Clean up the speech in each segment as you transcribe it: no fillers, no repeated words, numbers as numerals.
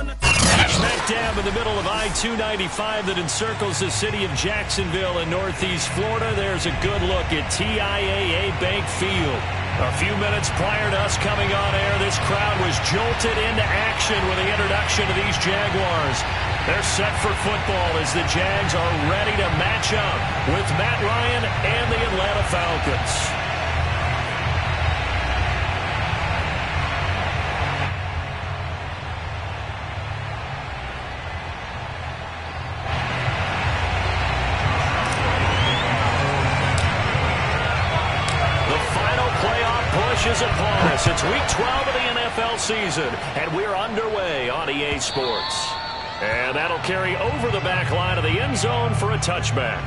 Smack dab in the middle of I-295 that encircles the city of Jacksonville in northeast Florida, there's a good look at TIAA Bank Field. A few minutes prior to us coming on air, this crowd was jolted into action with the introduction of these Jaguars. They're set for football as the Jags are ready to match up with Matt Ryan and the Atlanta Falcons. Is upon us. It's week 12 of the NFL season, and we're underway on EA Sports. And that'll carry over the back line of the end zone for a touchback.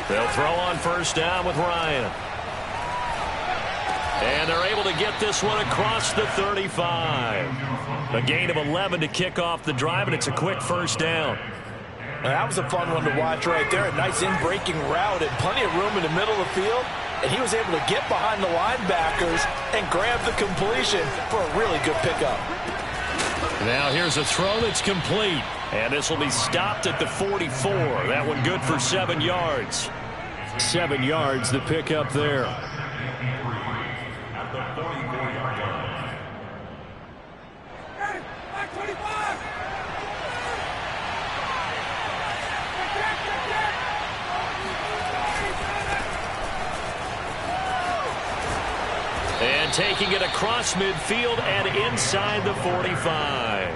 They'll throw on first down with Ryan. And they're able to get this one across the 35. A gain of 11 to kick off the drive, and it's a quick first down. That was a fun one to watch right there. A nice in-breaking route and plenty of room in the middle of the field. And he was able to get behind the linebackers and grab the completion for a really good pickup. Now here's a throw that's complete. And this will be stopped at the 44. That one good for 7 yards. 7 yards, the pickup there. And taking it across midfield and inside the 45.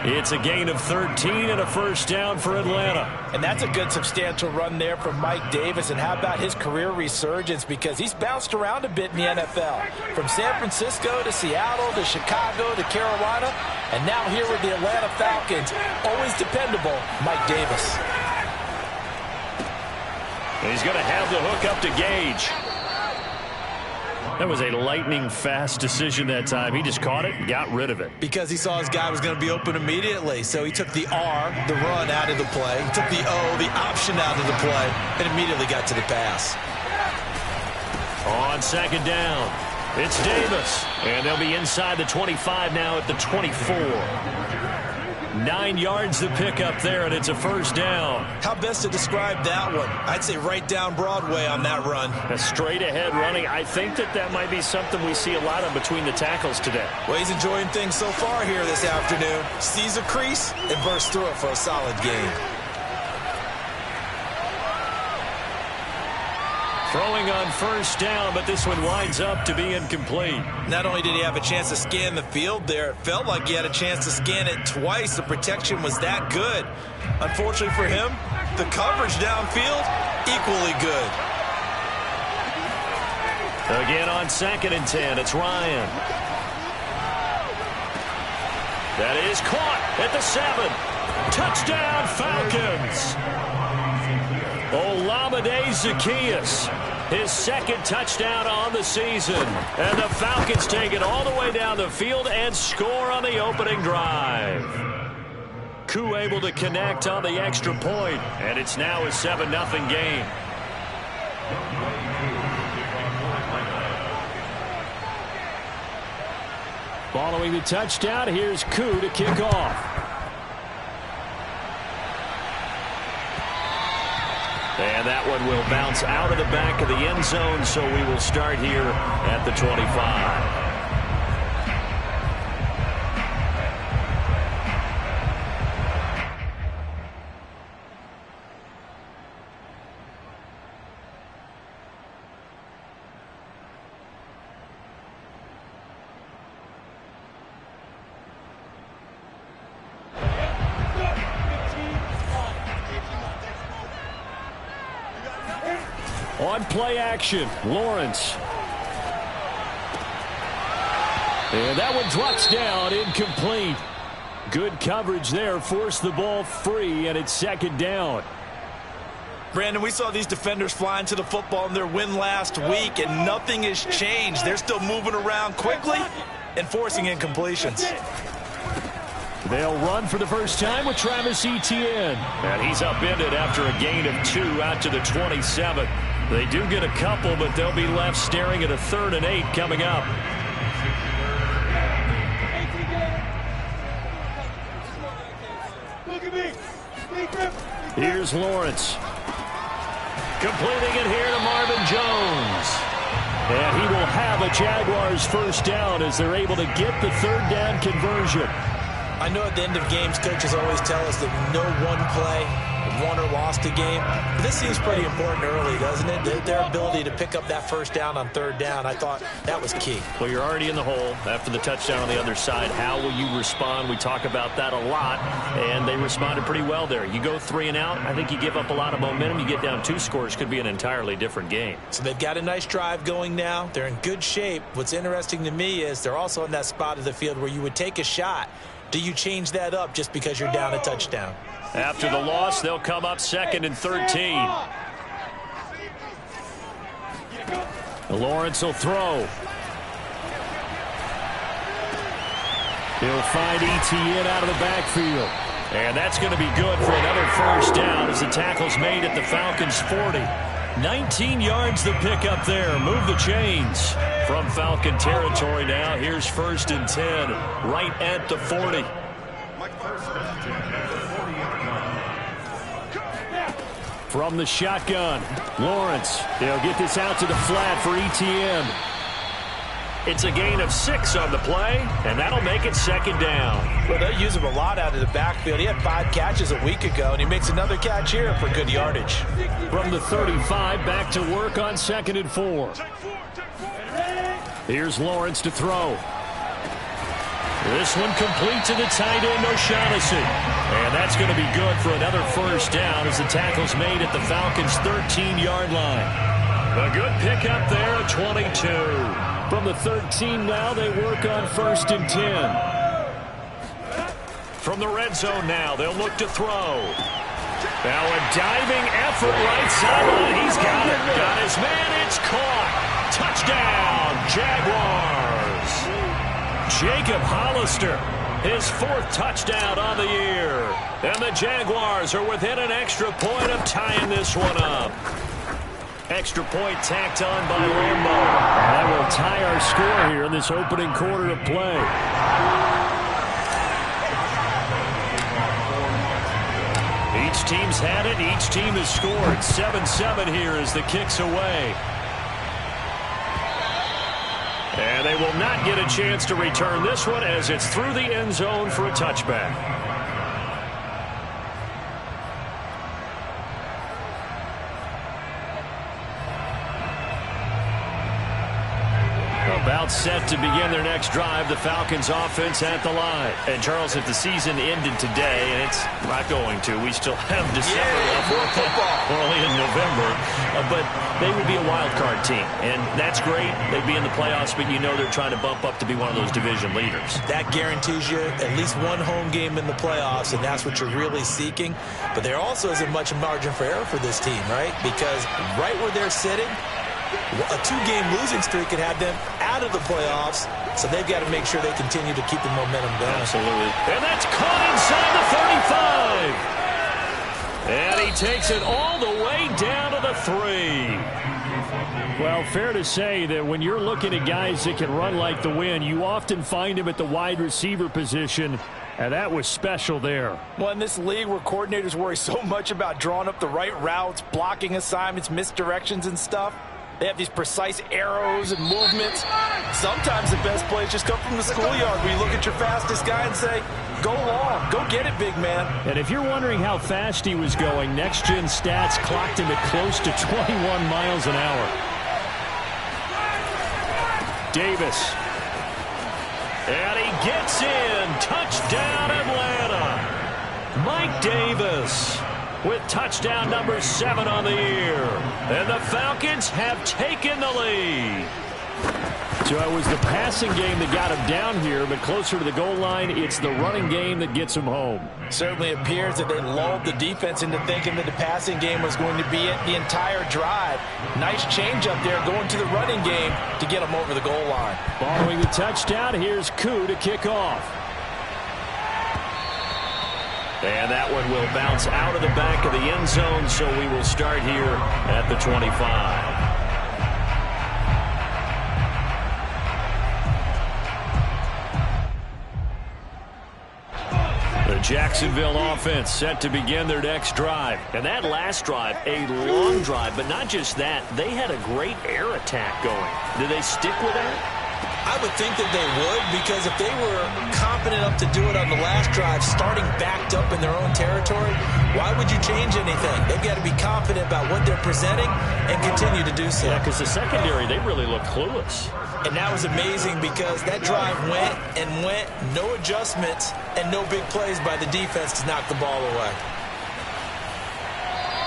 It's a gain of 13 and a first down for Atlanta. And that's a good substantial run there from Mike Davis. And how about his career resurgence? Because he's bounced around a bit in the NFL. From San Francisco to Seattle to Chicago to Carolina. And now here with the Atlanta Falcons. Always dependable, Mike Davis. He's going to have the hook up to Gage. That was a lightning-fast decision that time. He just caught it and got rid of it. Because he saw his guy was going to be open immediately. So he took the R, the run, out of the play. He took the O, the option, out of the play, and immediately got to the pass. On second down, it's Davis. And they'll be inside the 25 now at the 24. 9 yards to pick up there, and it's a first down. How best to describe that one? I'd say right down Broadway on that run. A straight-ahead running. I think that might be something we see a lot of between the tackles today. Well, he's enjoying things so far here this afternoon. Sees a crease and bursts through it for a solid gain. Throwing on first down, but this one winds up to be incomplete. Not only did he have a chance to scan the field there, it felt like he had a chance to scan it twice. The protection was that good. Unfortunately for him, the coverage downfield, equally good. Again on 2nd and 10, it's Ryan. That is caught at the 7. Touchdown, Falcons. Olamide Zaccheaus, his second touchdown on the season. And the Falcons take it all the way down the field and score on the opening drive. Koo able to connect on the extra point, and it's now a 7-0 game. Following the touchdown, here's Koo to kick off. And that one will bounce out of the back of the end zone, so we will start here at the 25. On play action, Lawrence. And that one drops down, incomplete. Good coverage there, forced the ball free, and it's second down. Brandon, we saw these defenders flying to the football in their win last week, and nothing has changed. They're still moving around quickly and forcing incompletions. They'll run for the first time with Travis Etienne. And he's upended after a gain of 2 out to the 27. They do get a couple, but they'll be left staring at a 3rd and 8 coming up. Here's Lawrence. Completing it here to Marvin Jones. And he will have a Jaguars first down as they're able to get the 3rd down conversion. I know at the end of games, coaches always tell us that no one play won or lost a game. But this seems pretty important early, doesn't it? Their ability to pick up that first down on 3rd down, I thought that was key. Well, you're already in the hole after the touchdown on the other side. How will you respond? We talk about that a lot, and they responded pretty well there. You go 3 and out, I think you give up a lot of momentum. You get down 2 scores, could be an entirely different game. So they've got a nice drive going now. They're in good shape. What's interesting to me is they're also in that spot of the field where you would take a shot. Do you change that up just because you're down a touchdown? After the loss, they'll come up 2nd and 13. Lawrence will throw. He'll find Etienne out of the backfield. And that's going to be good for another first down as the tackle's made at the Falcons' 40. 19 yards the pick up there. Move the chains from Falcon territory now. Here's 1st and 10 right at the 40. From the shotgun, Lawrence. They'll get this out to the flat for Etienne. It's a gain of 6 on the play, and that'll make it 2nd down. Well, they use him a lot out of the backfield. He had 5 catches a week ago, and he makes another catch here for good yardage. From the 35, back to work on 2nd and 4. Here's Lawrence to throw. This one complete to the tight end, O'Shaughnessy. And that's going to be good for another first down as the tackle's made at the Falcons' 13-yard line. A good pickup there at 22. From the 13 now, they work on 1st and 10. From the red zone now, they'll look to throw. Now a diving effort right sideline. He's got it. Got his man. It's caught. Touchdown, Jaguars. Jacob Hollister, his 4th touchdown on the year. And the Jaguars are within an extra point of tying this one up. Extra point tacked on by Lambo. And that will tie our score here in this opening quarter of play. Each team's had it. Each team has scored. 7-7 here as the kick's away. And they will not get a chance to return this one as it's through the end zone for a touchback. About set to begin their next drive, the Falcons offense at the line. And Charles, if the season ended today, and it's not going to, we still have December left. More football. We're only in November, but they would be a wild card team, and that's great. They'd be in the playoffs, but you know they're trying to bump up to be one of those division leaders. That guarantees you at least one home game in the playoffs, and that's what you're really seeking. But there also isn't much margin for error for this team, right? Because right where they're sitting, a 2-game losing streak could have them out of the playoffs, so they've got to make sure they continue to keep the momentum going. Absolutely. And that's caught inside the 35. And he takes it all the way down to the 3. Well, fair to say that when you're looking at guys that can run like the wind, you often find them at the wide receiver position, and that was special there. Well, in this league where coordinators worry so much about drawing up the right routes, blocking assignments, misdirections and stuff, they have these precise arrows and movements. Sometimes the best plays just come from the schoolyard where you look at your fastest guy and say, go long, go get it, big man. And if you're wondering how fast he was going, next-gen stats clocked him at close to 21 miles an hour. Davis. And he gets in. Touchdown, Atlanta. Mike Davis with touchdown number 7 on the year. And the Falcons have taken the lead. So it was the passing game that got him down here, but closer to the goal line, it's the running game that gets him home. Certainly appears that they lulled the defense into thinking that the passing game was going to be it the entire drive. Nice change up there going to the running game to get him over the goal line. Following the touchdown, here's Koo to kick off. And that one will bounce out of the back of the end zone, so we will start here at the 25. The Jacksonville offense set to begin their next drive. And that last drive, a long drive, but not just that. They had a great air attack going. Did they stick with that? I would think that they would, because if they were confident enough to do it on the last drive, starting backed up in their own territory, why would you change anything? They've got to be confident about what they're presenting and continue to do so. Yeah, because the secondary, they really looked clueless. And that was amazing because that drive went and went, no adjustments, and no big plays by the defense to knock the ball away.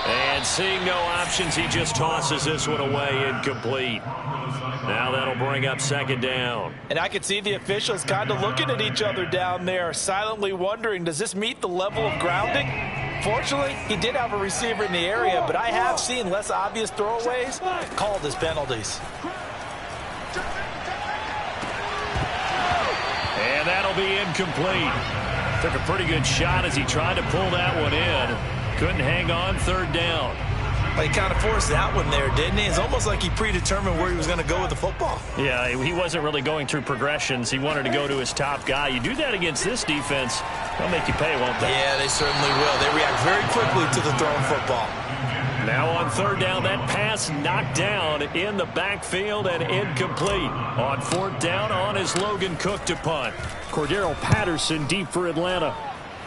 And seeing no options, he just tosses this one away incomplete. Now that'll bring up second down. And I could see the officials kind of looking at each other down there, silently wondering, does this meet the level of grounding? Fortunately, he did have a receiver in the area, but I have seen less obvious throwaways called as penalties. And that'll be incomplete. Took a pretty good shot as he tried to pull that one in. Couldn't hang on, third down. Well, he kind of forced that one there, didn't he? It's almost like he predetermined where he was going to go with the football. Yeah, he wasn't really going through progressions. He wanted to go to his top guy. You do that against this defense, they'll make you pay, won't they? Yeah, they certainly will. They react very quickly to the thrown football. Now on third down, that pass knocked down in the backfield and incomplete. On fourth down, on is Logan Cook to punt. Cordero Patterson deep for Atlanta.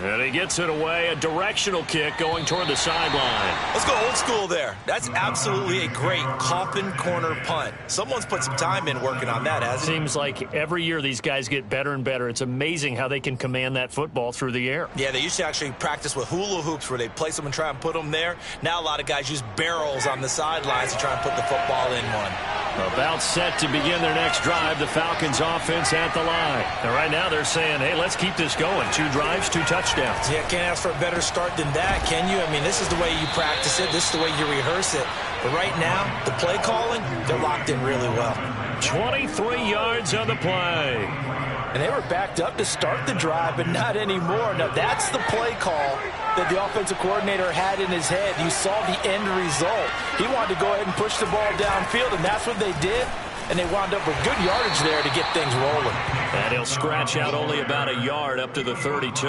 And he gets it away, a directional kick going toward the sideline. Let's go old school there. That's absolutely a great coffin corner punt. Someone's put some time in working on that, hasn't it? Seems like every year these guys get better and better. It's amazing how they can command that football through the air. Yeah, they used to actually practice with hula hoops where they place them and try and put them there. Now a lot of guys use barrels on the sidelines to try and put the football in one. About set to begin their next drive, the Falcons offense at the line. And right now they're saying, hey, let's keep this going. 2 drives, 2 touchdowns. Yeah, can't ask for a better start than that, can you? I mean, this is the way you practice it. This is the way you rehearse it. But right now, the play calling, they're locked in really well. 23 yards on the play. And they were backed up to start the drive, but not anymore. Now, that's the play call that the offensive coordinator had in his head. You saw the end result. He wanted to go ahead and push the ball downfield, and that's what they did. And they wound up with good yardage there to get things rolling. And he'll scratch out only about a yard up to the 32.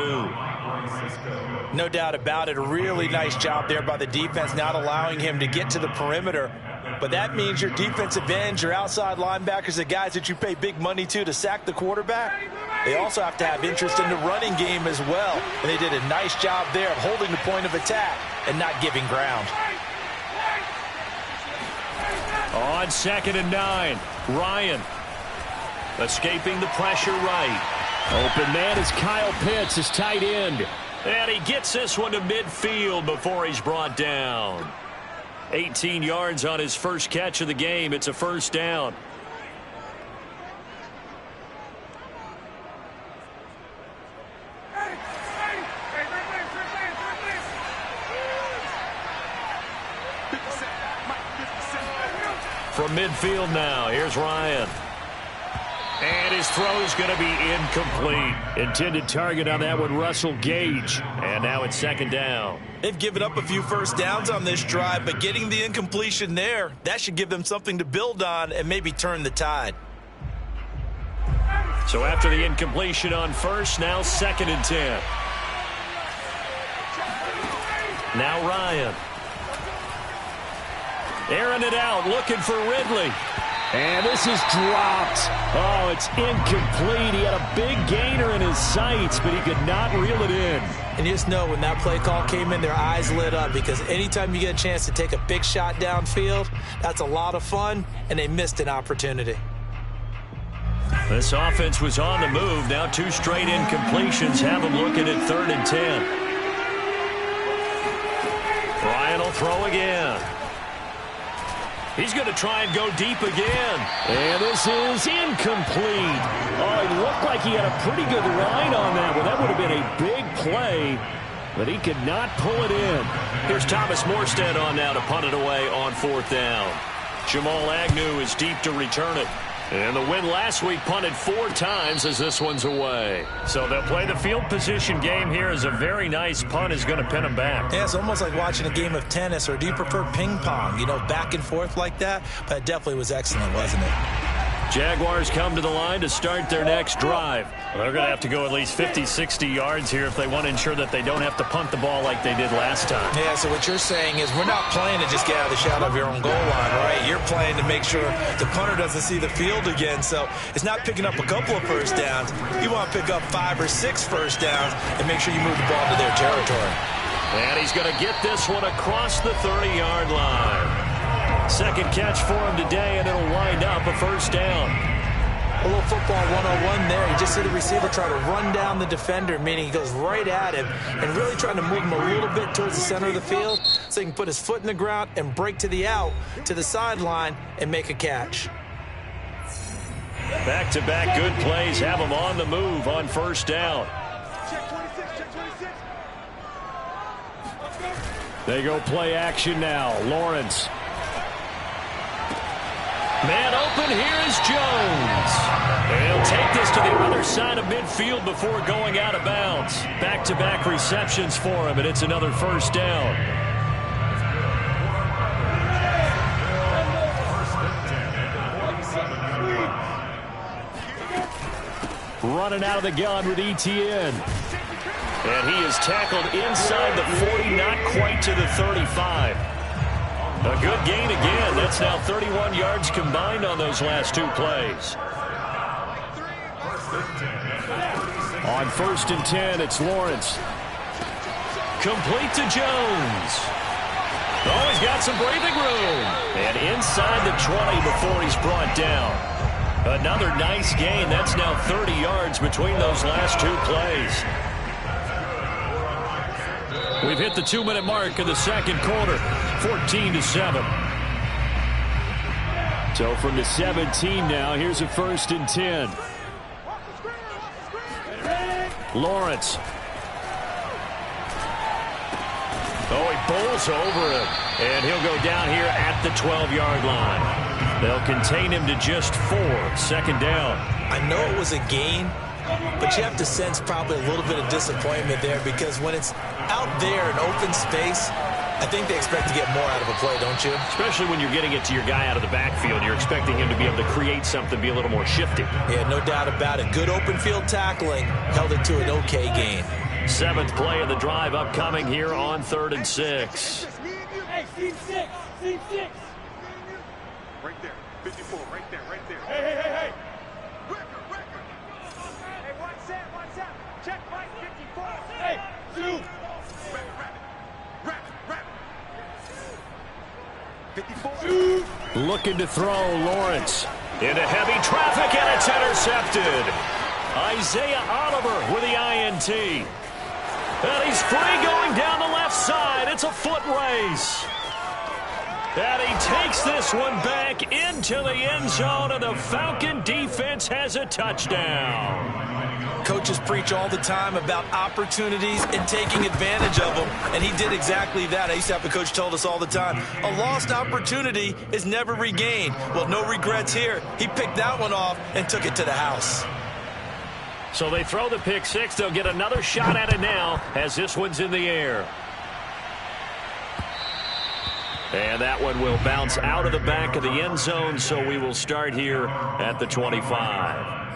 No doubt about it. A really nice job there by the defense, not allowing him to get to the perimeter. But that means your defensive ends, your outside linebackers, the guys that you pay big money to sack the quarterback, they also have to have interest in the running game as well. And they did a nice job there of holding the point of attack and not giving ground. On 2nd and 9, Ryan escaping the pressure right. Open man is Kyle Pitts, his tight end. And he gets this one to midfield before he's brought down. 18 yards on his first catch of the game. It's a first down. From midfield now, here's Ryan. And his throw is going to be incomplete. Intended target on that one, Russell Gage. And now it's 2nd down. They've given up a few first downs on this drive, but getting the incompletion there, that should give them something to build on and maybe turn the tide. So after the incompletion on first, now 2nd and 10. Now Ryan. Airing it out, looking for Ridley. And this is dropped. Oh, it's incomplete. He had a big gainer in his sights, but he could not reel it in. And you just know when that play call came in, their eyes lit up, because anytime you get a chance to take a big shot downfield, that's a lot of fun, and they missed an opportunity. This offense was on the move. Now 2 straight incompletions have them looking at 3rd and 10. Ryan will throw again. He's going to try and go deep again. And this is incomplete. Oh, it looked like he had a pretty good line on that one. That would have been a big play, but he could not pull it in. Here's Thomas Morstead on now to punt it away on 4th down. Jamal Agnew is deep to return it. And the win last week punted 4 times as this one's away. So they'll play the field position game here as a very nice punt is going to pin them back. Yeah, it's almost like watching a game of tennis, or do you prefer ping pong? You know, back and forth like that? But it definitely was excellent, wasn't it? Jaguars come to the line to start their next drive. They're going to have to go at least 50, 60 yards here if they want to ensure that they don't have to punt the ball like they did last time. Yeah, so what you're saying is we're not playing to just get out of the shadow of your own goal line, right? You're playing to make sure the punter doesn't see the field again. So it's not picking up a couple of first downs. You want to pick up 5 or 6 first downs and make sure you move the ball to their territory. And he's going to get this one across the 30-yard line. Second catch for him today, and it'll wind up a first down. A little football 101 there. You just see the receiver try to run down the defender, meaning he goes right at him and really trying to move him a little bit towards the center of the field so he can put his foot in the ground and break to the out, to the sideline, and make a catch. Back-to-back good plays have him on the move on first down. They go play action now. Lawrence. Man open, here is Jones. And he'll take this to the other side of midfield before going out of bounds. Back-to-back receptions for him, and it's another first down. Running out of the gun with Etienne. And he is tackled inside the 40, not quite to the 35. A good gain again. That's now 31 yards combined on those last 2 plays. On 1st and 10, it's Lawrence. Complete to Jones. Oh, he's got some breathing room. And inside the 20 before he's brought down. Another nice gain. That's now 30 yards between those last 2 plays. We've hit the 2-minute mark in the second quarter, 14-7. So from the 17 now, here's a 1st and 10. Lawrence. Oh, he bowls over him, and he'll go down here at the 12-yard line. They'll contain him to just 4, 2nd down. I know it was a gain, but you have to sense probably a little bit of disappointment there because when it's out there in open space, I think they expect to get more out of a play, don't you? Especially when you're getting it to your guy out of the backfield. You're expecting him to be able to create something, be a little more shifty. Yeah, no doubt about it. Good open field tackling held it to an okay gain. 7th play of the drive upcoming here on 3rd and 6. Hey, seat 6. Right there. 54, right there. Hey. Hey, what's that? Check Mike 54. Hey, 2. Rap. 54. 2. Looking to throw, Lawrence. Into heavy traffic, and it's intercepted. Isaiah Oliver with the INT. And he's free going down the left side. It's a foot race. And he takes this one back into the end zone, and the Falcon defense has a touchdown. Coaches preach all the time about opportunities and taking advantage of them, and he did exactly that. I used to have a coach told us all the time, a lost opportunity is never regained. Well, no regrets here. He picked that one off and took it to the house. So they throw the pick 6. They'll get another shot at it now as this one's in the air. And that one will bounce out of the back of the end zone, so we will start here at the 25.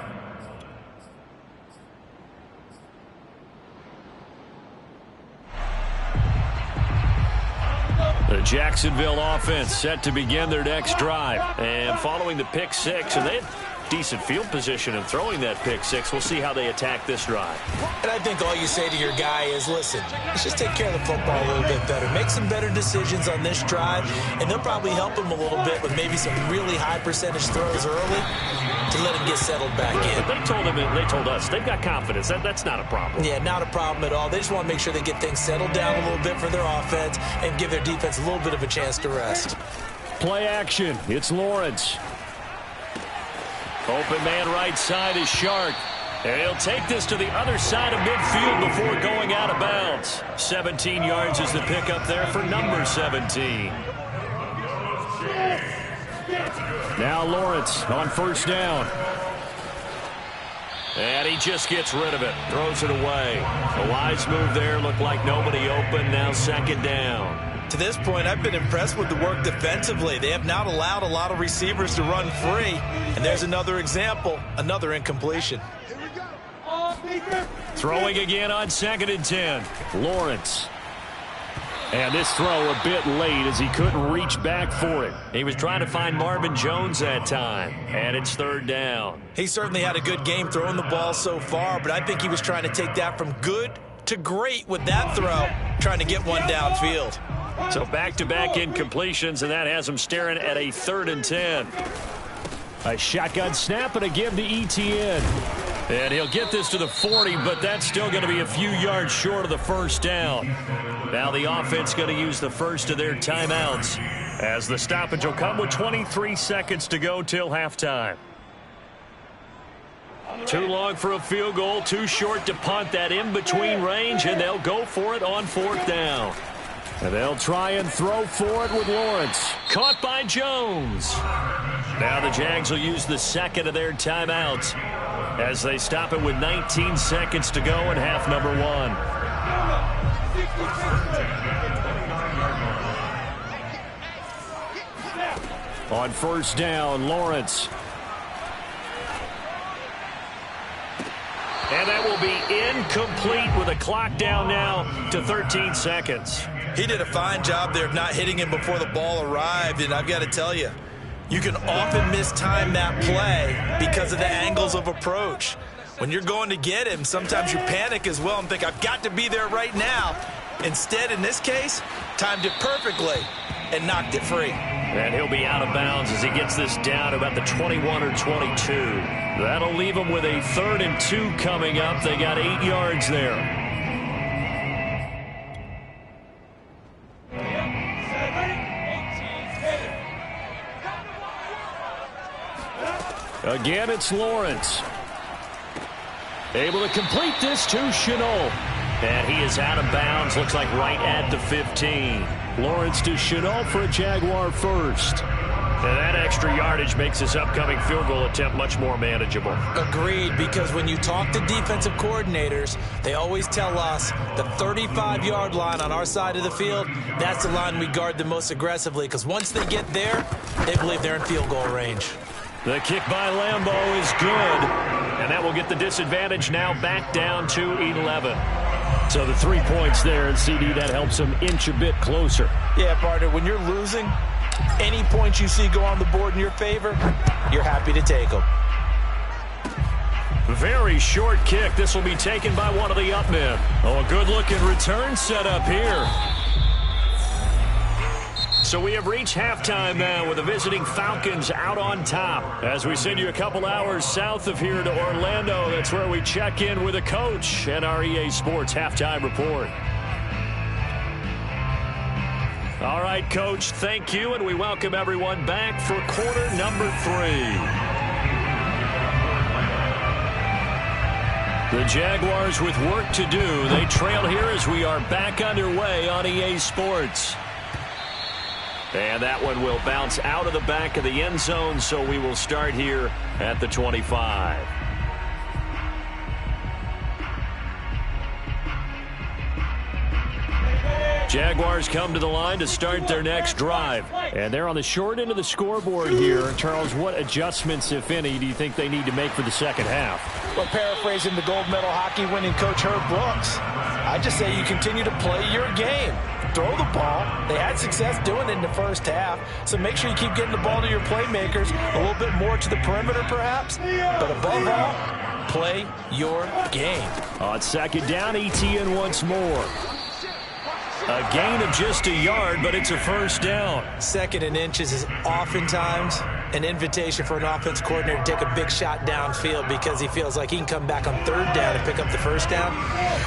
The Jacksonville offense set to begin their next drive. And following the pick 6, and they had decent field position in throwing that pick 6. We'll see how they attack this drive. And I think all you say to your guy is, listen, let's just take care of the football a little bit better. Make some better decisions on this drive, and they'll probably help him a little bit with maybe some really high percentage throws early to let him get settled back in. But they told us they've got confidence. That's not a problem. Yeah, not a problem at all. They just want to make sure they get things settled down a little bit for their offense and give their defense a little bit of a chance to rest. play action. It's Lawrence. Open man right side is Shark. And he'll take this to the other side of midfield before going out of bounds. 17 yards is the pickup there for number 17. Now Lawrence on first down. And he just gets rid of it. Throws it away. A wise move there. Looked like nobody open. Now second down. To this point, I've been impressed with the work defensively. They have not allowed a lot of receivers to run free. And there's another example, another incompletion. Throwing again on 2nd and 10. Lawrence. And this throw a bit late as he couldn't reach back for it. He was trying to find Marvin Jones that time. And it's 3rd down. He certainly had a good game throwing the ball so far, but I think he was trying to take that from good to great with that throw, trying to get one downfield. So back-to-back incompletions, and that has him staring at a 3rd and 10. A shotgun snap and a give to Etienne. And he'll get this to the 40, but that's still going to be a few yards short of the first down. Now the offense going to use the first of their timeouts as the stoppage will come with 23 seconds to go till halftime. Too long for a field goal, too short to punt. That in-between range, and they'll go for it on 4th down. And they'll try and throw for it with Lawrence. Caught by Jones. Now the Jags will use the second of their timeouts as they stop it with 19 seconds to go in half number 1. On first down, Lawrence. And that will be incomplete with a clock down now to 13 seconds. He did a fine job there of not hitting him before the ball arrived, and I've got to tell you, you can often mistime that play because of the angles of approach. When you're going to get him, sometimes you panic as well and think, I've got to be there right now. Instead, in this case, timed it perfectly and knocked it free. And he'll be out of bounds as he gets this down to about the 21 or 22. That'll leave him with a 3rd and 2 coming up. They got 8 yards there. Again, it's Lawrence. Able to complete this to Chenault. And he is out of bounds. Looks like right at the 15. Lawrence to Chenault for a Jaguar first. And that extra yardage makes this upcoming field goal attempt much more manageable. Agreed, because when you talk to defensive coordinators, they always tell us the 35-yard line on our side of the field, that's the line we guard the most aggressively, because once they get there, they believe they're in field goal range. The kick by Lambeau is good, and that will get the disadvantage now back down to 11. So the 3 points there, and CD, that helps them inch a bit closer. Yeah, partner, when you're losing, any points you see go on the board in your favor, you're happy to take them. Very short kick. This will be taken by one of the up men. Oh, a good-looking return set up here. So we have reached halftime now with the visiting Falcons out on top. As we send you a couple hours south of here to Orlando, that's where we check in with a coach and our EA Sports halftime report. All right, Coach, thank you, and we welcome everyone back for quarter number 3. The Jaguars with work to do. They trail here as we are back underway on EA Sports. And that one will bounce out of the back of the end zone, so we will start here at the 25. Jaguars come to the line to start their next drive. And they're on the short end of the scoreboard here. Charles, what adjustments, if any, do you think they need to make for the second half? Well, paraphrasing the gold medal hockey winning coach Herb Brooks, I just say you continue to play your game. Throw the ball. They had success doing it in the first half, so make sure you keep getting the ball to your playmakers, a little bit more to the perimeter perhaps, but above all, play your game. On second down, Etienne once more. A gain of just a yard, but it's a first down. 2nd and inches is oftentimes an invitation for an offense coordinator to take a big shot downfield because he feels like he can come back on 3rd down and pick up the first down.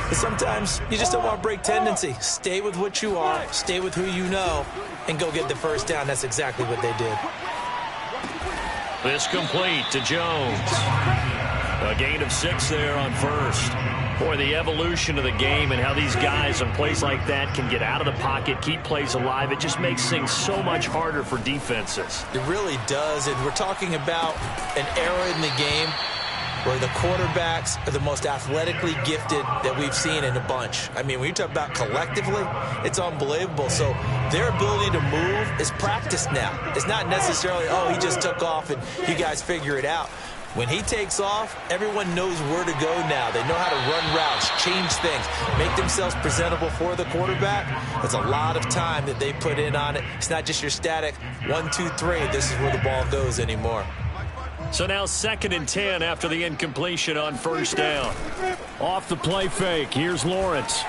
But sometimes you just don't want to break tendency. Stay with what you are, stay with who you know, and go get the first down. That's exactly what they did. This complete to Jones. A gain of 6 there on first. Boy, the evolution of the game and how these guys on plays like that can get out of the pocket, keep plays alive, it just makes things so much harder for defenses. It really does, and we're talking about an era in the game where the quarterbacks are the most athletically gifted that we've seen in a bunch. I mean, when you talk about collectively, it's unbelievable. So their ability to move is practiced now. It's not necessarily, oh, he just took off and you guys figure it out. When he takes off, everyone knows where to go now. They know how to run routes, change things, make themselves presentable for the quarterback. There's a lot of time that they put in on it. It's not just your static 1, 2, 3. This is where the ball goes anymore. So now 2nd and 10 after the incompletion on first down. Off the play fake. Here's Lawrence.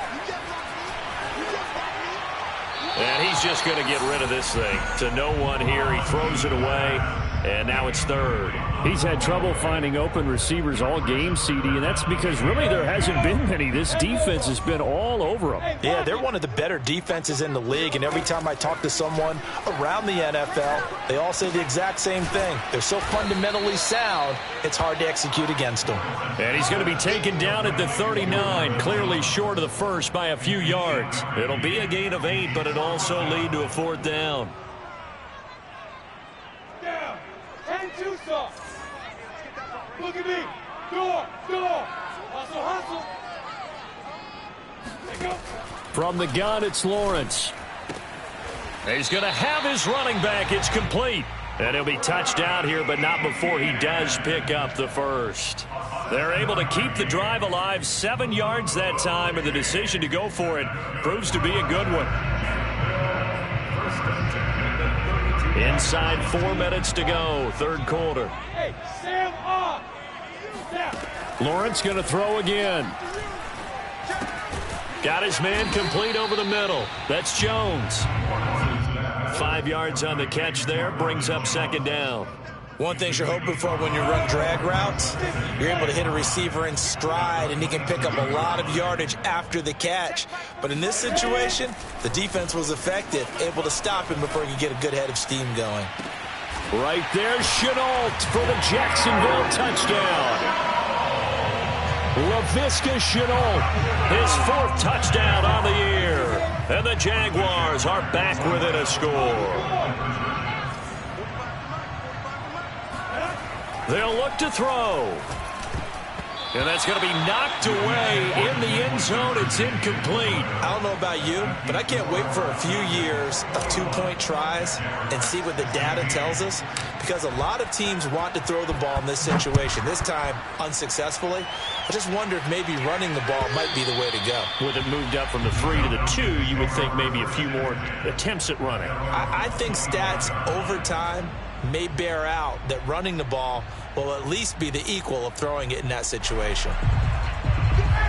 And he's just going to get rid of this thing to no one here. He throws it away, and now it's 3rd. He's had trouble finding open receivers all game, CD, and that's because really there hasn't been many. This defense has been all over them. Yeah, they're one of the better defenses in the league, and every time I talk to someone around the NFL, they all say the exact same thing. They're so fundamentally sound, it's hard to execute against them. And he's going to be taken down at the 39, clearly short of the first by a few yards. It'll be a gain of 8, but it'll also lead to a 4th down. Down. 10-2 soft. Look at me. Door. Hustle, hustle. There you go. From the gun, it's Lawrence. He's going to have his running back. It's complete. And he'll be touched out here, but not before he does pick up the first. They're able to keep the drive alive, 7 yards that time, and the decision to go for it proves to be a good one. Inside 4 minutes to go, 3rd quarter. Hey, Sam on. Lawrence going to throw again. Got his man complete over the middle. That's Jones. 5 yards on the catch there, brings up 2nd down. One thing you're hoping for when you run drag routes, you're able to hit a receiver in stride, and he can pick up a lot of yardage after the catch. But in this situation, the defense was effective, able to stop him before he could get a good head of steam going. Right there, Chenault for the Jacksonville touchdown. LaVisca Chenault, his 4th touchdown on the year. And the Jaguars are back within a score. They'll look to throw. And that's going to be knocked away in the end zone. It's incomplete. I don't know about you, but I can't wait for a few years of 2-point tries and see what the data tells us, because a lot of teams want to throw the ball in this situation, this time unsuccessfully. I just wonder if maybe running the ball might be the way to go. With it moved up from the 3 to the 2, you would think maybe a few more attempts at running. I think stats over time may bear out that running the ball will at least be the equal of throwing it in that situation.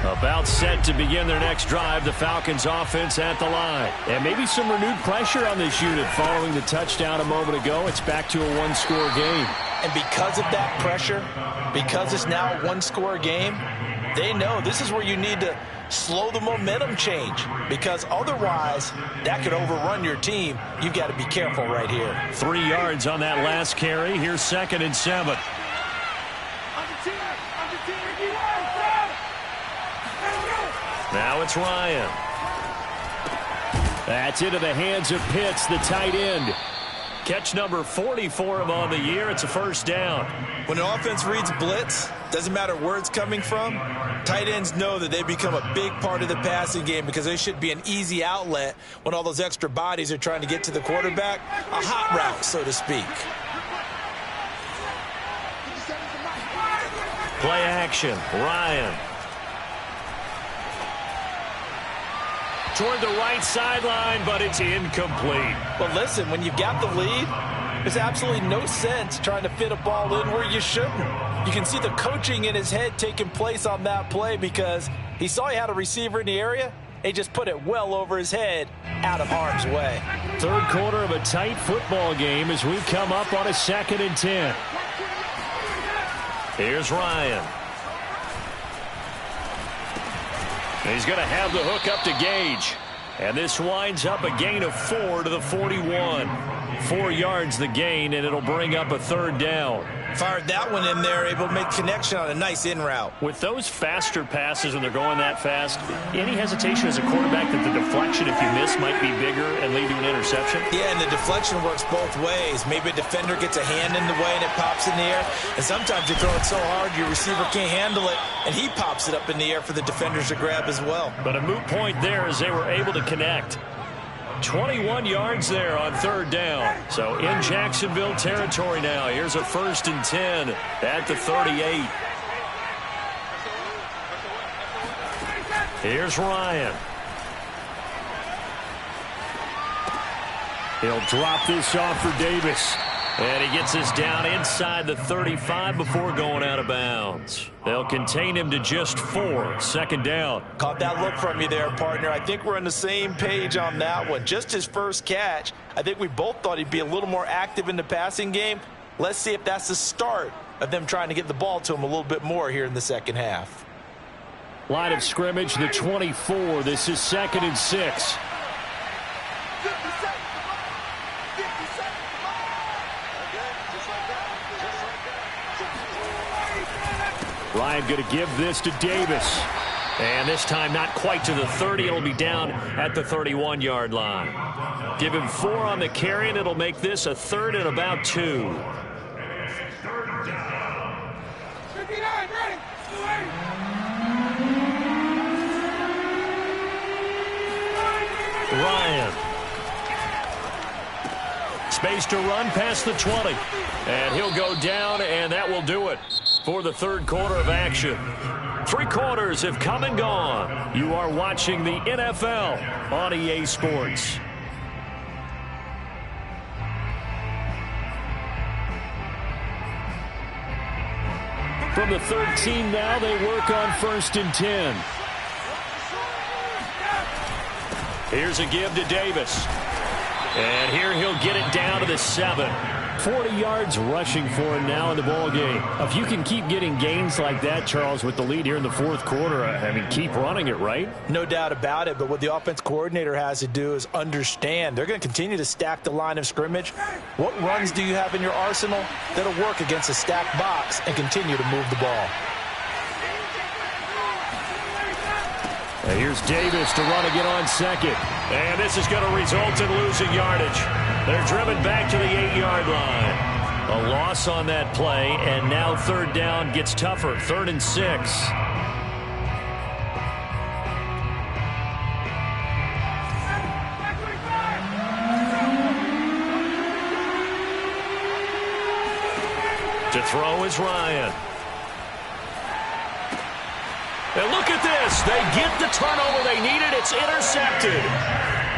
About set to begin their next drive, the Falcons offense at the line. And maybe some renewed pressure on this unit following the touchdown a moment ago. It's back to a 1-score game. And because of that pressure, because it's now a 1-score game, they know this is where you need to slow the momentum change, because otherwise that could overrun your team. You've got to be careful right here. 3 yards on that last carry. Here's 2nd and 7. Now it's Ryan. That's into the hands of Pitts, the tight end. Catch number 40 for him on the year. It's a first down. When an offense reads blitz, doesn't matter where it's coming from, tight ends know that they become a big part of the passing game because they should be an easy outlet when all those extra bodies are trying to get to the quarterback. A hot route, so to speak. Play action. Ryan. Toward the right sideline, but it's incomplete. Well, listen, when you've got the lead, there's absolutely no sense trying to fit a ball in where you shouldn't. You can see the coaching in his head taking place on that play because he saw he had a receiver in the area, They just put it well over his head, out of harm's way. Third quarter of a tight football game as we come up on a 2nd and 10. Here's Ryan. He's going to have the hook up to Gage. And this winds up a gain of 4 to the 41. 4 yards the gain, and it'll bring up a 3rd down. Fired that one in there, able to make connection on a nice in route. With those faster passes when they're going that fast, any hesitation as a quarterback that the deflection, if you miss, might be bigger and lead to an interception? Yeah, and the deflection works both ways. Maybe a defender gets a hand in the way and it pops in the air. And sometimes you throw it so hard your receiver can't handle it, and he pops it up in the air for the defenders to grab as well. But a moot point there as they were able to connect. 21 yards there on 3rd down. So in Jacksonville territory now. Here's a 1st and 10 at the 38. Here's Ryan. He'll drop this off for Davis. And he gets us down inside the 35 before going out of bounds. They'll contain him to just 4. 2nd down. Caught that look from you there, partner. I think we're on the same page on that one. Just his first catch. I think we both thought he'd be a little more active in the passing game. Let's see if that's the start of them trying to get the ball to him a little bit more here in the second half. Line of scrimmage, the 24. This is 2nd and 6. Ryan going to give this to Davis. And this time not quite to the 30. It'll be down at the 31-yard line. Give him 4 on the carry, and it'll make this a 3rd and about 2. Ryan. Space to run past the 20. And he'll go down, and that will do it for the 3rd quarter of action. 3 quarters have come and gone. You are watching the NFL on EA Sports. From the 13 now, they work on 1st and 10. Here's a give to Davis. And here he'll get it down to the 7. 40 yards rushing for him now in the ball game. If you can keep getting gains like that, Charles, with the lead here in the 4th quarter, I mean, keep running it, right? No doubt about it, but what the offense coordinator has to do is understand they're going to continue to stack the line of scrimmage. What runs do you have in your arsenal that'll work against a stacked box and continue to move the ball? And here's Davis to run again on 2nd. And this is going to result in losing yardage. They're driven back to the 8-yard line. A loss on that play, and now 3rd down gets tougher. 3rd and 6. To throw is Ryan. And look at this. They get the turnover they needed. It's intercepted.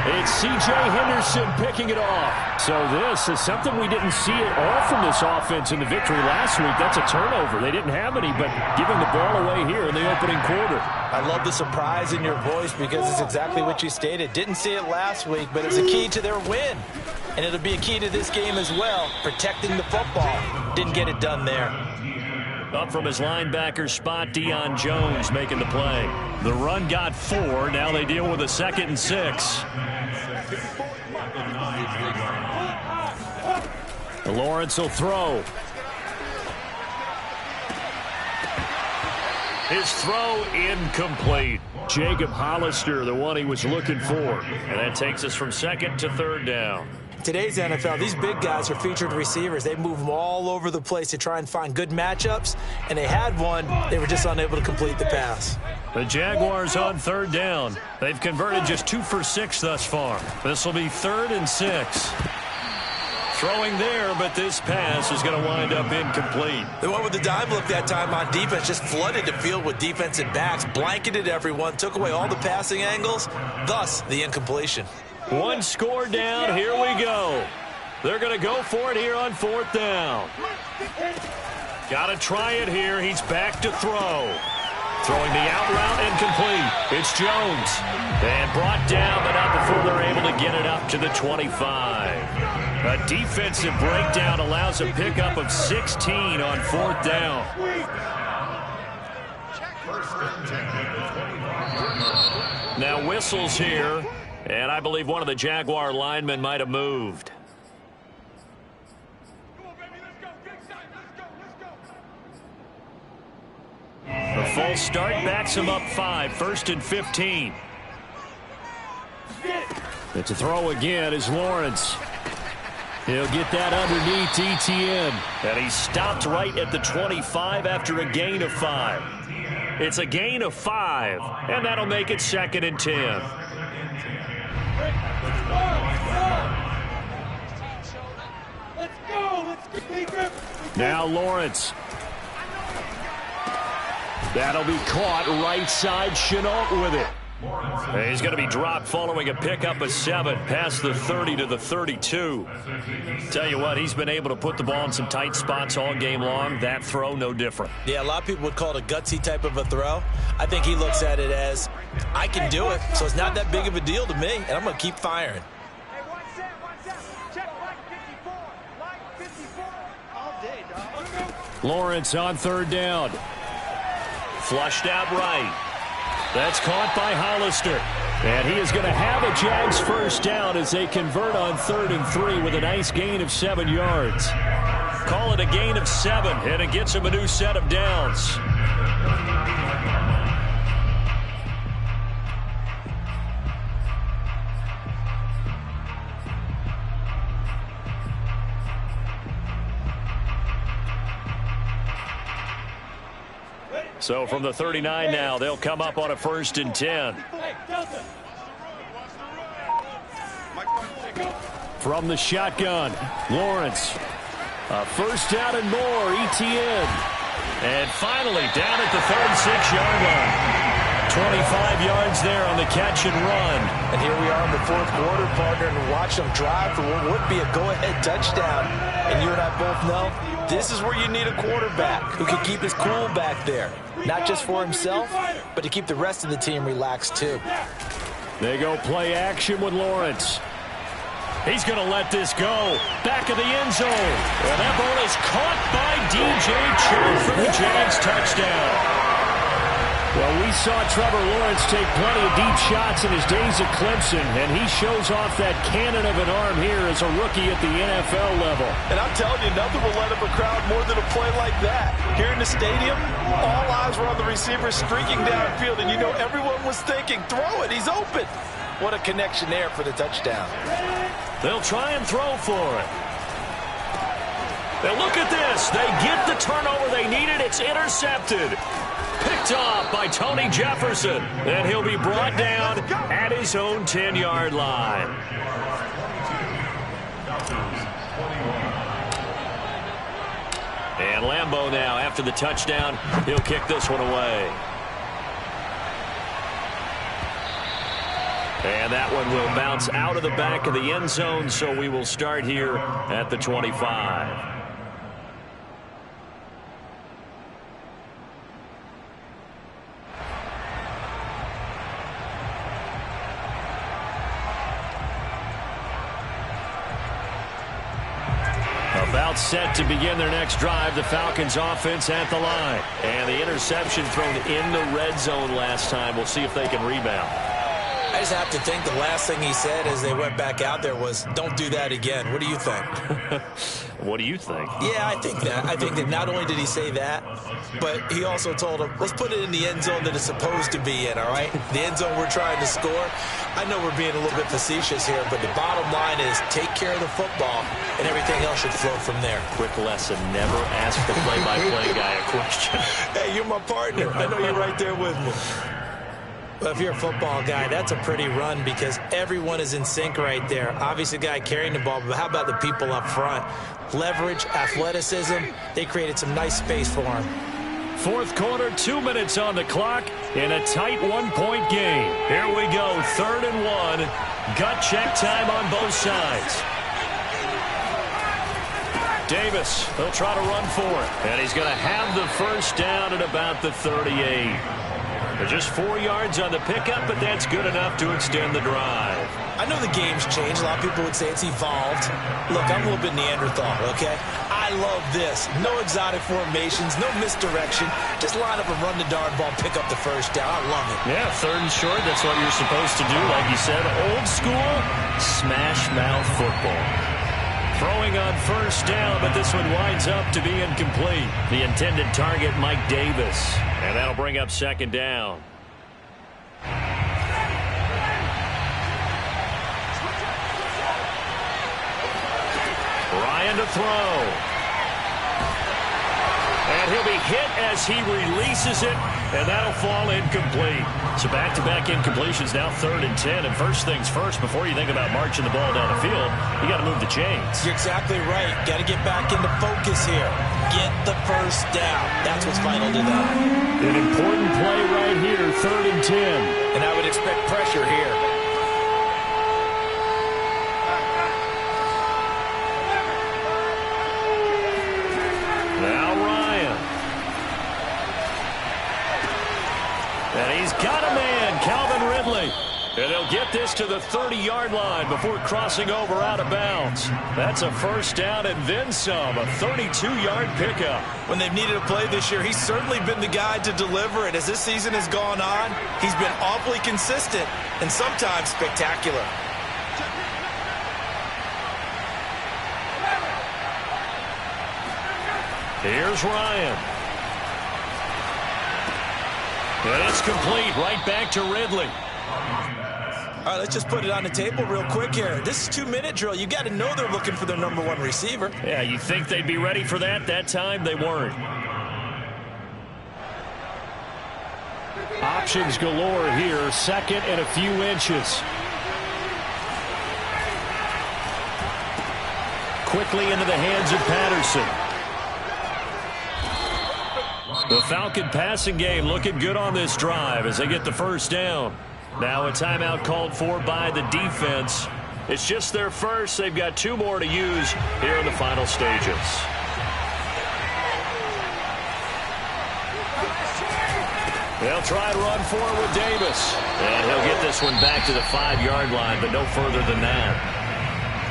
It's C.J. Henderson picking it off. So this is something we didn't see at all from this offense in the victory last week. That's a turnover. They didn't have any, but giving the ball away here in the opening quarter. I love the surprise in your voice because it's exactly what you stated. Didn't see it last week, but it's a key to their win. And it'll be a key to this game as well, protecting the football. Didn't get it done there. Up from his linebacker spot, Deion Jones making the play. The run got 4. Now they deal with a 2nd and 6. Lawrence will throw. His throw incomplete. Jacob Hollister, the one he was looking for. And that takes us from 2nd to 3rd down. Today's NFL, these big guys are featured receivers. They move them all over the place to try and find good matchups, and they had one. They were just unable to complete the pass. The Jaguars on 3rd down. They've converted just 2 for 6 thus far. This will be 3rd and 6. Throwing there, but this pass is going to wind up incomplete. They went with the dime look that time on defense, just flooded the field with defensive backs, blanketed everyone, took away all the passing angles, thus the incompletion. 1 score down. Here we go. They're going to go for it here on 4th down. Got to try it here. He's back to throw. Throwing the out route incomplete. It's Jones. And brought down, but not before they're able to get it up to the 25. A defensive breakdown allows a pickup of 16 on 4th down. Now whistles here, and I believe one of the Jaguar linemen might have moved. A false start backs him up 5, 1st and 15. It's a throw again is Lawrence. He'll get that underneath ETN. And he's stopped right at the 25 after a gain of 5. It's a gain of 5, and that'll make it 2nd and 10. Now Lawrence. That'll be caught right side. Chenault with it. He's going to be dropped following a pickup of 7 past the 30 to the 32. Tell you what, he's been able to put the ball in some tight spots all game long. That throw, no different. Yeah, a lot of people would call it a gutsy type of a throw. I think he looks at it as, I can do it, so it's not that big of a deal to me, and I'm going to keep firing. Hey, one set. Check line 54. Line 54. All day, dog. Lawrence on 3rd down. Flushed out right. That's caught by Hollister. And he is going to have a Jags 1st down as they convert on 3rd and 3 with a nice gain of 7 yards. Call it a gain of 7, and it gets him a new set of downs. So from the 39 now, they'll come up on a 1st and 10. From the shotgun, Lawrence. A 1st down and more, ETN. And finally down at the 36-yard line. 25 yards there on the catch and run. And here we are in the 4th quarter, partner, and watch them drive for what would be a go-ahead touchdown. And you and I both know this is where you need a quarterback who can keep his cool back there. Not just for himself, but to keep the rest of the team relaxed too. They go play action with Lawrence. He's going to let this go. Back of the end zone. And that ball is caught by DJ Chark for the Jags touchdown. Well, we saw Trevor Lawrence take plenty of deep shots in his days at Clemson, and he shows off that cannon of an arm here as a rookie at the NFL level. And I'm telling you, nothing will let up a crowd more than a play like that. Here in the stadium, all eyes were on the receiver streaking downfield, and you know everyone was thinking, throw it, he's open. What a connection there for the touchdown. They'll try and throw for it. Now look at this. They get the turnover they needed. It's intercepted. Picked off by Tony Jefferson. And he'll be brought down at his own 10-yard line. And Lambeau now, after the touchdown, he'll kick this one away. And that one will bounce out of the back of the end zone, so we will start here at the 25. About set to begin their next drive, the Falcons offense at the line. And the interception thrown in the red zone last time. We'll see if they can rebound. I just have to think the last thing he said as they went back out there was, don't do that again. What do you think? What do you think? Yeah, I think that. I think that not only did he say that, but he also told him, let's put it in the end zone that it's supposed to be in, all right? The end zone we're trying to score. I know we're being a little bit facetious here, but the bottom line is take care of the football, and everything else should flow from there. Quick lesson, never ask the play-by-play guy a question. Hey, you're my partner. I know you're right there with me. Well, if you're a football guy, that's a pretty run because everyone is in sync right there. Obviously, the guy carrying the ball, but how about the people up front? Leverage, athleticism, they created some nice space for him. Fourth quarter, 2 minutes on the clock in a tight one-point game. Here we go, 3rd and 1. Gut check time on both sides. Davis, he'll try to run for it. And he's going to have the first down at about the 38. Just 4 yards on the pickup, but that's good enough to extend the drive. I know the game's changed. A lot of people would say it's evolved. Look, I'm a little bit Neanderthal, okay? I love this. No exotic formations, no misdirection. Just line up and run the darn ball, pick up the first down. I love it. Yeah, 3rd and short, that's what you're supposed to do. Like you said, old school, smash mouth football. Throwing on 1st down, but this one winds up to be incomplete. The intended target, Mike Davis. And that'll bring up 2nd down. Ryan to throw. And he'll be hit as he releases it, and that'll fall incomplete. So back-to-back incompletions, now 3rd and 10. And first things first, before you think about marching the ball down the field, you got to move the chains. You're exactly right. Got to get back into focus here. Get the first down. That's what's vital to them. An important play right here, 3rd and 10. And I would expect pressure here. Now Ryan. And he's got a man, Calvin Ridley. And they'll get this to the 30-yard line before crossing over out of bounds. That's a 1st down and then some, a 32-yard pickup. When they've needed a play this year, he's certainly been the guy to deliver it. As this season has gone on, he's been awfully consistent and sometimes spectacular. Here's Ryan. And it's complete, right back to Ridley. All right, let's just put it on the table real quick here. This is 2-minute drill. You got to know they're looking for their number 1 receiver. Yeah, you think they'd be ready for that? That time they weren't. Options galore here. 2nd and a few inches. Quickly into the hands of Patterson. The Falcon passing game looking good on this drive as they get the 1st down. Now a timeout called for by the defense. It's just their first. They've got 2 more to use here in the final stages. They'll try to run forward with Davis. And he'll get this one back to the 5-yard line, but no further than that.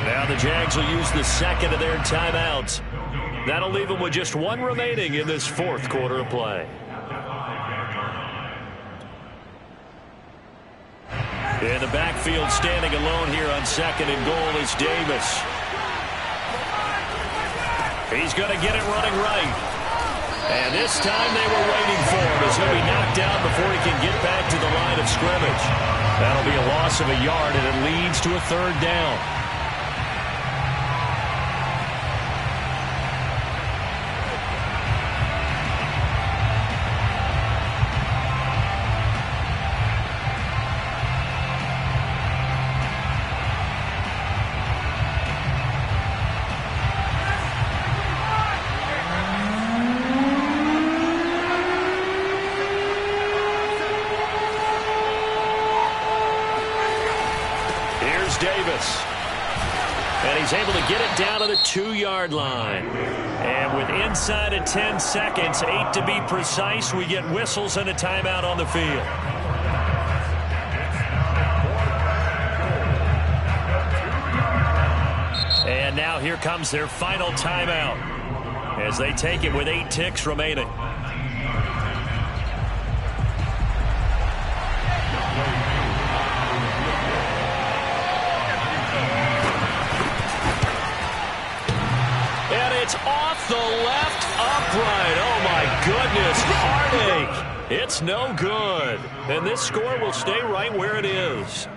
Now the Jags will use the 2nd of their timeouts. That'll leave them with just 1 remaining in this 4th quarter of play. In the backfield, standing alone here on 2nd and goal is Davis. He's going to get it running right. And this time they were waiting for him as he'll be knocked down before he can get back to the line of scrimmage. That'll be a loss of a yard, and it leads to a 3rd down. Davis. And he's able to get it down to the 2-yard line. And with inside of 10 seconds, 8 to be precise, we get whistles and a timeout on the field. And now here comes their final timeout as they take it with 8 ticks remaining. Off the left upright. Oh, my goodness. Heartache. It's no good. And this score will stay right where it is.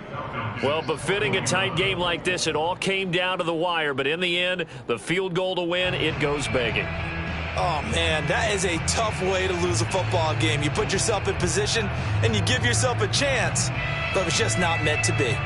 Well, befitting a tight game like this, it all came down to the wire. But in the end, the field goal to win, it goes begging. Oh, man, that is a tough way to lose a football game. You put yourself in position, and you give yourself a chance. But it's just not meant to be.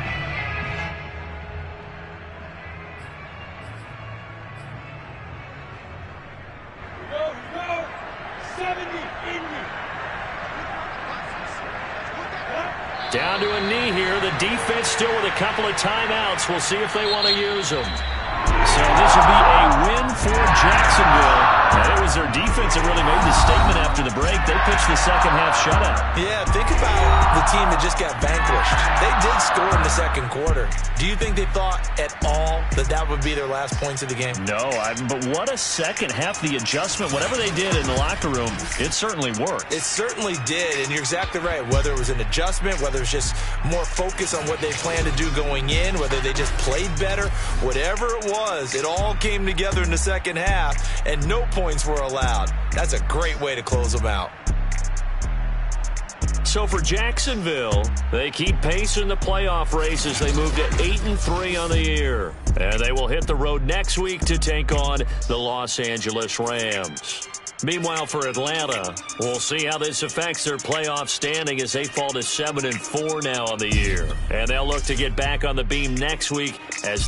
Down to a knee here. The defense still with a couple of timeouts. We'll see if they want to use them. So this will be a win for Jacksonville. And it was their defense that really made the statement after after the break, they pitched the second-half shutout. Yeah, think about the team that just got vanquished. They did score in the second quarter. Do you think they thought at all that that would be their last points of the game? No, but what a second half. The adjustment, whatever they did in the locker room, it certainly worked. It certainly did, and you're exactly right. Whether it was an adjustment, whether it was just more focus on what they planned to do going in, whether they just played better, whatever it was, it all came together in the second half, and no points were allowed. That's a great way to close them out. So for Jacksonville, they keep pace in the playoff race as they move to 8-3 on the year. And they will hit the road next week to take on the Los Angeles Rams. Meanwhile, for Atlanta, we'll see how this affects their playoff standing as they fall to 7-4 now on the year. And they'll look to get back on the beam next week as